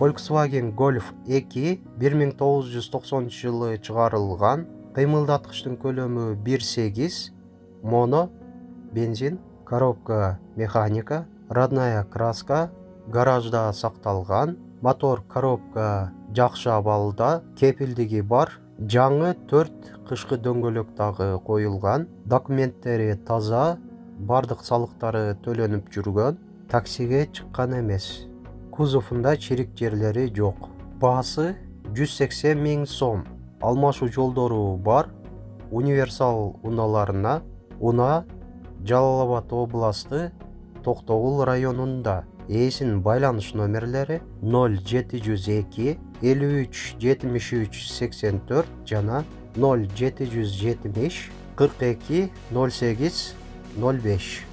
Volkswagen Golf 2 1990-жылы чыгарылган. Кыймылдаткычтын көлөмү 1.8, моно, бензин, коробка механика, родная краска, гаражда сакталган. Мотор, коробка жакшы абалда, кепилдиги бар. Жаңы 4 кышкы дөңгөлөк дагы коюлган. Документтери таза, бардык салыктары төлөнүп жүргөн. Таксиге чыккан эмес. Кузовунда чирик жерлери жок. Баасы 180 000 сом. Алмашуу жолдору бар. Универсал унааларына. Уна Жалал Абад областы Токтогул районунда. Ээсинин байланыш номерлери 0702 53 73 84 жана 0770 42 08 05.